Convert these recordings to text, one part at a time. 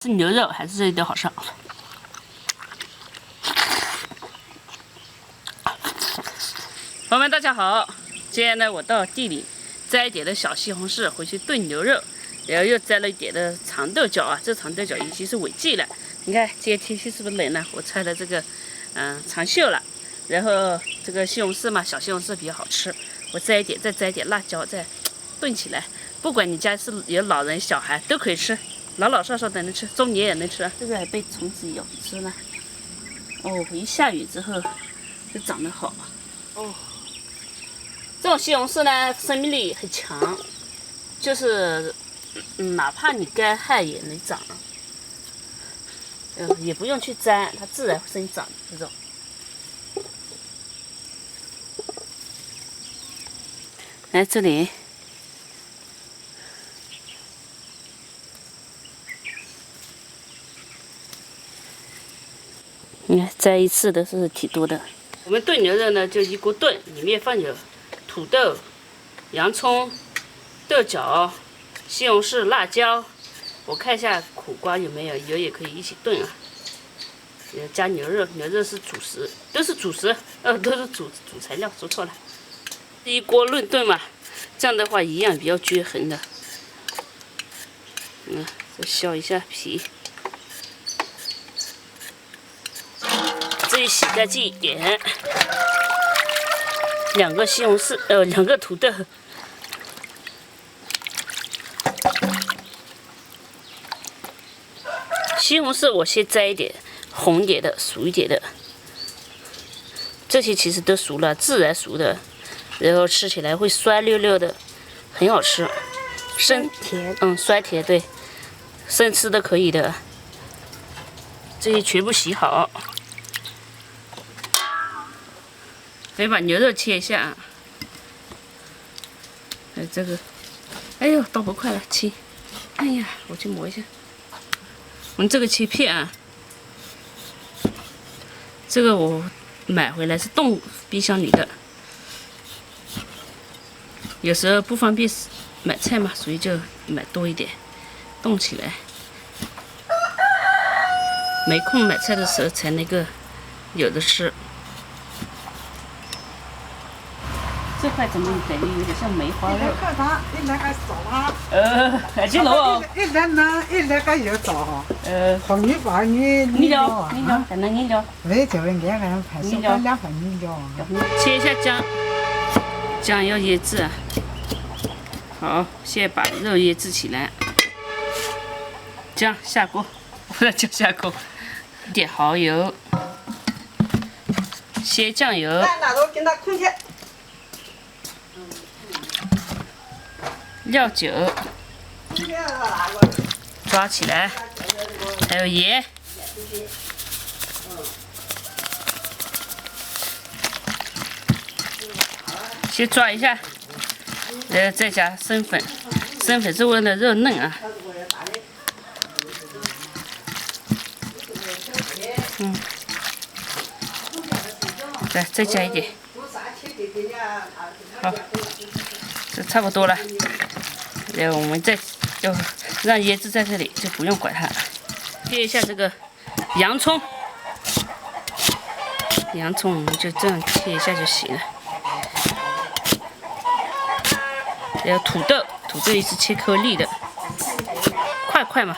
是牛肉还是这一条好吃？朋友们，大家好！今天呢，我到地里摘一点的小西红柿回去炖牛肉，然后又摘了一点的长豆角啊。这长豆角已经是尾季了。你看今天天气是不是冷呢？我穿的这个长袖了。然后这个西红柿嘛，小西红柿比较好吃，我摘一点，再摘一点辣椒，再炖起来。不管你家是有老人小孩都可以吃。 老老少少都能吃，中年也能吃。这个还被虫子咬吃了。哦，一下雨之后就长得好。哦，这种西红柿呢，生命力很强，就是哪怕你干旱也能长。也不用去摘，它自然会生长这种。来这里。 你看摘一次的是挺多的。我们炖牛肉呢，就一锅炖，里面放有土豆、洋葱、豆角、西红柿、辣椒。我看一下苦瓜有没有，有也可以一起炖啊。加牛肉，牛肉是主食，都是主食，都是主材料，说错了。一锅论炖嘛，这样的话营养比较均衡的。再削一下皮。 这里洗干净一点，2个西红柿，2个土豆，西红柿我先摘一点红一点的，熟一点的，这些其实都熟了，自然熟的，然后吃起来会酸溜溜的，很好吃。生甜，酸甜对，生吃的可以的。这些全部洗好。 得把牛肉切一下啊！这个，哎呦，刀不快了，切！哎呀，我去磨一下。我们这个切片啊，这个我买回来是冻冰箱里的，有时候不方便买菜嘛，所以就买多一点，冻起来。没空买菜的时候才能够有的吃。 这块怎么感觉有点像梅花肉？看它，一来个早哈。还进楼哦。一来呢，一来个有早哈。红米饭你料啊，还能你料。没这边两个人拍手干2份你料啊。切一下姜，姜要腌制啊。好，先把肉腌制起来。姜下锅，不要姜下锅，一点蚝油，鲜酱油。那都跟它空气。 料酒，抓起来，还有盐，先抓一下，然后再加生粉，生粉是为了肉嫩啊。再加一点，好。 这差不多了，然后我们再就让椰子在这里，就不用管它了。切一下这个洋葱，洋葱我们就这样切一下就行了。然后土豆也是切颗粒的，块嘛，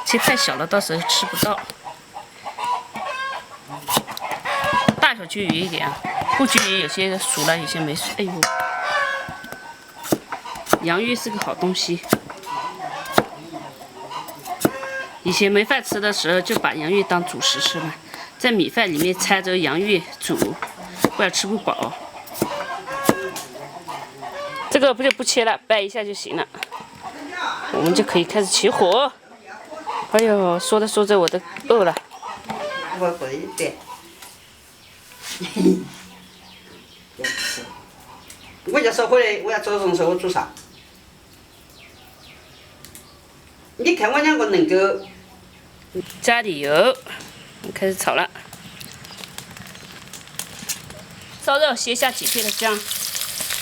切太小了，到时候吃不到。大小均匀一点啊，不均匀有些熟了，有些没熟。哎呦！ 洋芋是个好东西，以前没饭吃的时候就把洋芋当主食吃嘛，在米饭里面掺着洋芋煮，不然吃不饱。这个不切了，掰一下就行了。我们就可以开始起火。哎呦，说着说着我都饿了。我不一点。我要收回来，我要做什么我做啥？ 你看我2个能够加点油，开始炒了。烧肉先下几片的姜，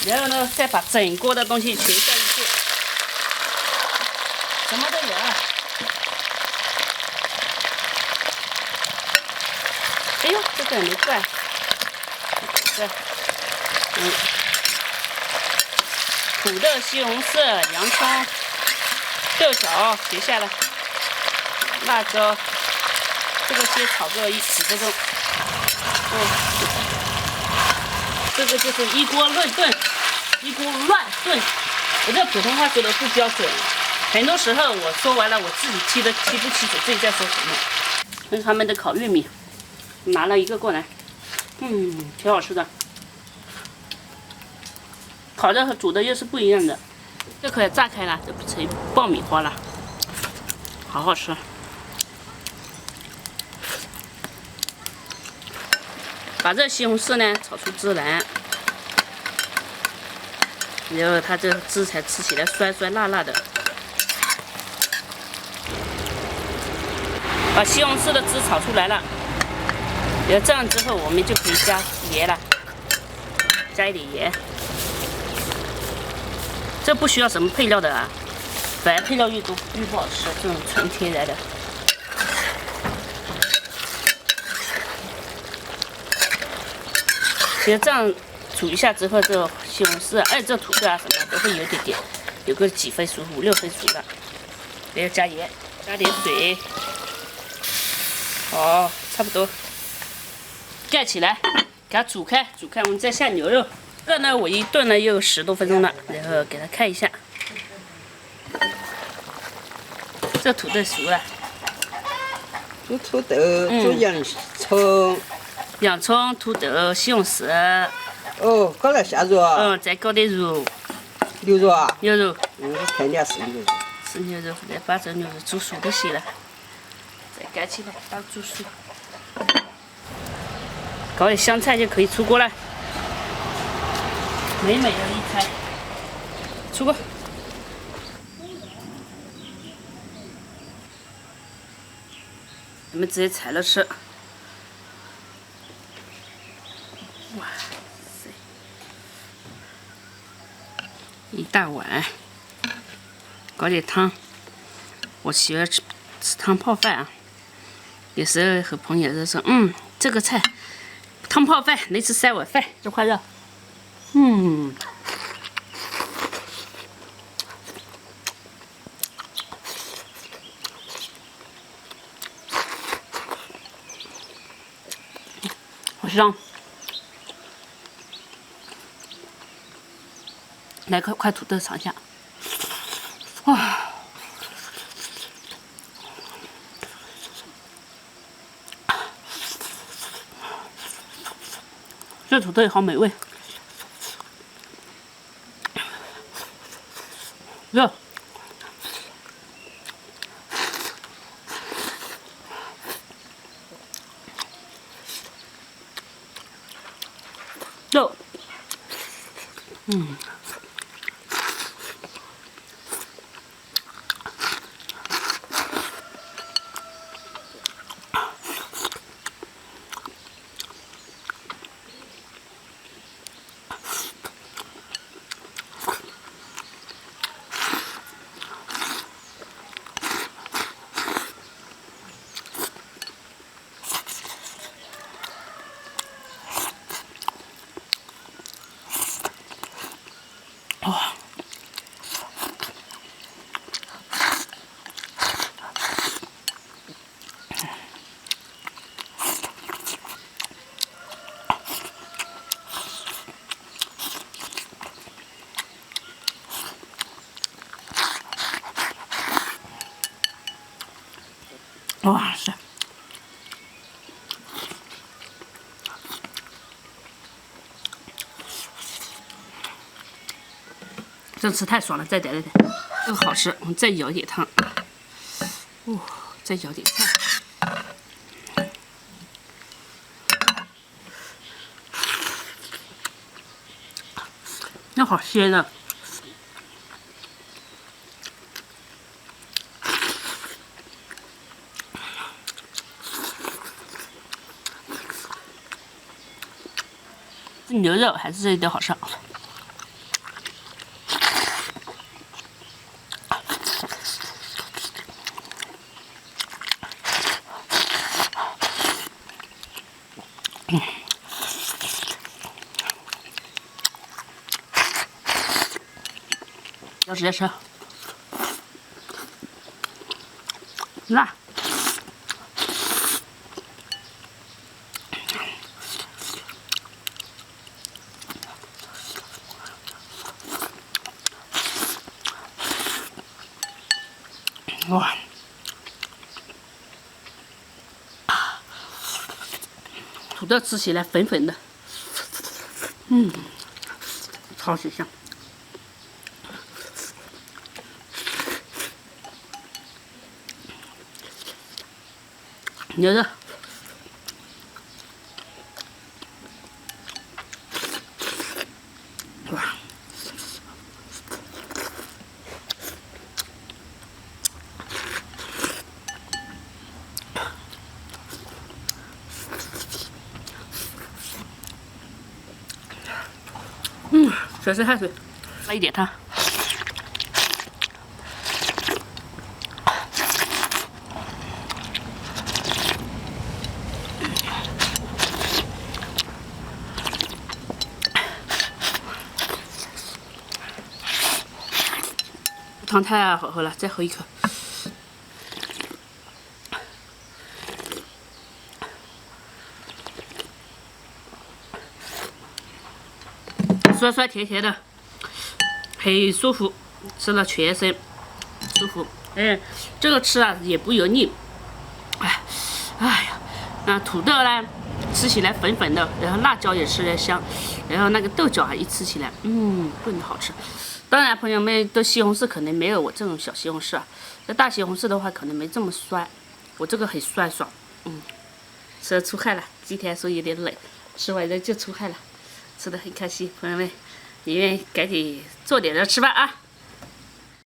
然后呢再把整锅的东西全下进去，什么都有啊。哎呦，这个也没断。对，土豆、西红柿、洋葱、豆角学下来，辣椒，这个先炒个几分钟。这个就是一锅乱炖，一锅乱炖。我这普通话说的不标准，很多时候我说完了，我自己记不清楚自己在说什么。跟他们的烤玉米，拿了一个过来，挺好吃的。烤的和煮的又是不一样的，这可以炸开了，就成爆米花了，好好吃。把这西红柿呢炒出汁来，然后它这汁才吃起来酸酸辣辣的。把西红柿的汁炒出来了，然后这样之后我们就可以加盐了，加一点盐。这不需要什么配料的啊，反正配料越多越不好吃，这种纯天然的。其实这样煮一下之后，这西红柿这土豆啊什么都会有点点，有个几分熟，5、6分熟了。然后加盐，加点水，好，差不多。盖起来，给它煮开，煮开，我们再下牛肉。这个呢，我一炖了又10多分钟了，然后给它看一下，这土豆熟了。煮土豆，煮洋葱、土豆、西红柿。哦，搞了下肉。再搞点肉。牛肉啊？牛肉。看点是牛肉。是牛肉，再把这牛肉煮熟就行了。再盖起来，把它煮熟。搞点香菜就可以出锅了。美美的一餐，出锅。咱们直接踩了吃。哇塞，一大碗，搞点汤。我喜欢吃汤泡饭啊。有时候和朋友就说，这个菜汤泡饭能吃3碗饭，这块肉。好香！来块土豆尝一下，哇！这土豆也好美味。热，肉，哇！哇塞！这吃太爽了，再点，这个好吃。我们再舀一点汤，再舀点菜。那好鲜啊！这牛肉还是这一点好吃。要直接吃，辣。哇！土豆吃起来粉粉的，超级香。牛肉，哇！水是汗水，来一点汤。汤太好喝了，再喝一口。酸酸甜甜的，很舒服，吃了全身舒服。这个吃啊也不油腻。哎呀，那土豆呢，吃起来粉粉的，然后辣椒也吃得香，然后那个豆角啊一吃起来，更好吃。当然，朋友们的西红柿可能没有我这种小西红柿啊，那大西红柿的话可能没这么酸，我这个很酸爽。吃得出汗了，今天说有点冷，吃完了就出汗了。吃的很开心，朋友们，你们赶紧做点着吃吧啊！